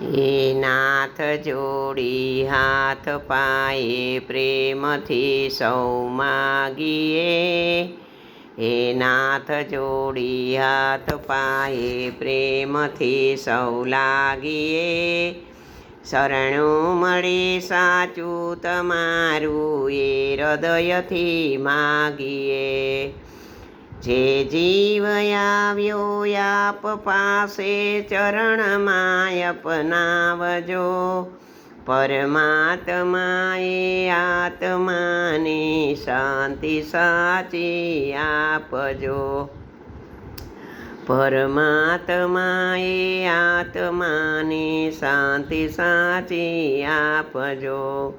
હે નાથ જોડી હાથ પાયે પ્રેમથી સૌ માગીએ. હે નાથ જોડી હાથ પાયે પ્રેમથી સૌ લાગીએ. શરણું મળી સાચું તમારું એ હૃદયથી માગીએ. જે જીવ આવ્યો આપ પાસે ચરણમાં અપનાવજો. પરમાત્માએ આત્માને શાંતિ સાચી આપજો. પરમાત્માએ આત્માને શાંતિ સાચી આપજો.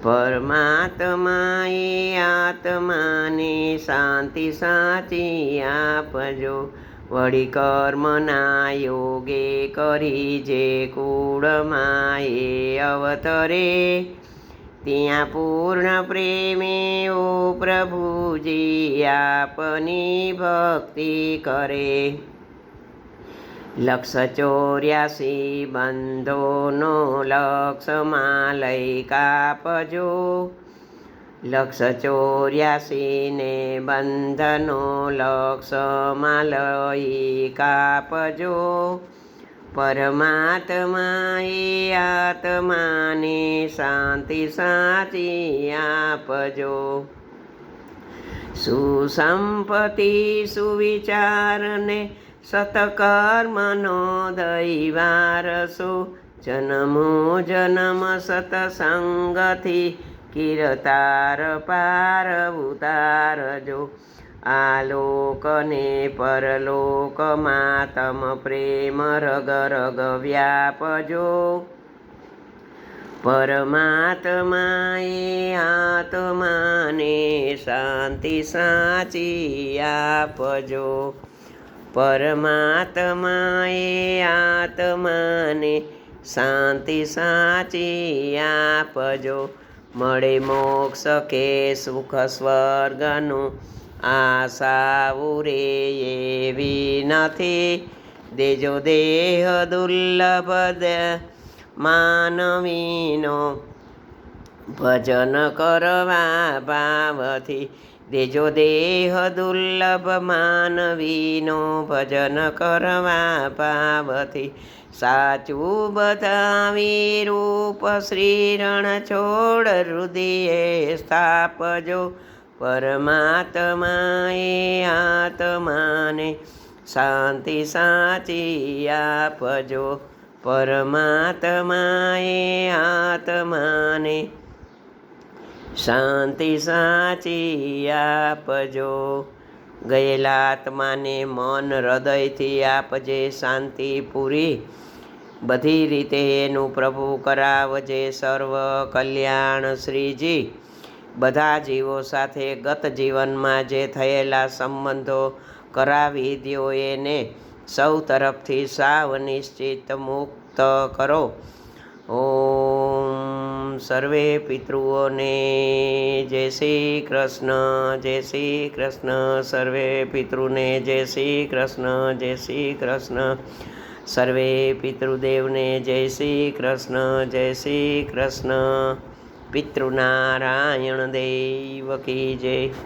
પરમાત્માએ આત્માને શાંતિ સાચી આપજો. વળી કર્મના યોગે કરી જે કુળમાં એ અવતરે. ત્યાં પૂર્ણ પ્રેમે ઓ પ્રભુજી આપની ભક્તિ કરે. 184 બંધોનો લક્ષમાં લઈ કાપજો. 184 ને બંધનો લક્ષમાં લઈ કાપજો. પરમાત્માએ આત્માને શાંતિ સાચી આપજો. સુસંપત્તિ સુવિચારને સતકર્મનો દૈવારસો. જન્મો જન્મ સતસંગથી કીર્તાર પાર ઉતારજો. આલોકને પરલોકમાં તમ પ્રેમ રગ રગ વ્યાપજો. પરમાત્માએ આત્માને શાંતિ સાચી આપજો. પરમાત્માએ આત્માને શાંતિ સાચી આપજો. મળે મોક્ષ કે સુખ સ્વર્ગનું આશા રે એવી નથી. દેજો દેહ દુર્લભ માનવીનો ભજન કરવા ભાવથી. દેજો દેહ દુર્લભ માનવીનો ભજન કરવા ભાવથી. સાચું બતાવી રૂપ શ્રી રણછોડ હૃદયે સ્થાપજો. પરમાત્માએ આત્માને શાંતિ સાચી આપજો. પરમાત્માએ આત્માને શાંતિ સાચી આપજો. ગયેલા આત્માને મન હૃદયથી આપજે શાંતિ પૂરી. બધી રીતે એનું પ્રભુ કરાવજે સર્વ કલ્યાણ શ્રીજી. બધા જીવો સાથે ગત જીવનમાં જે થયેલા સંબંધો કરાવી દ્યો એને સૌ તરફથી સાવ નિશ્ચિત મુક્ત કરો. ઓમ સર્વે પિતૃઓને જય શ્રી કૃષ્ણ. જય શ્રી કૃષ્ણ. સર્વે પિતૃને જય શ્રી કૃષ્ણ. જય શ્રી કૃષ્ણ. સર્વે પિતૃદેવને જય શ્રી કૃષ્ણ. જય શ્રી કૃષ્ણ. પિતૃનારાયણ દેવ કી જય.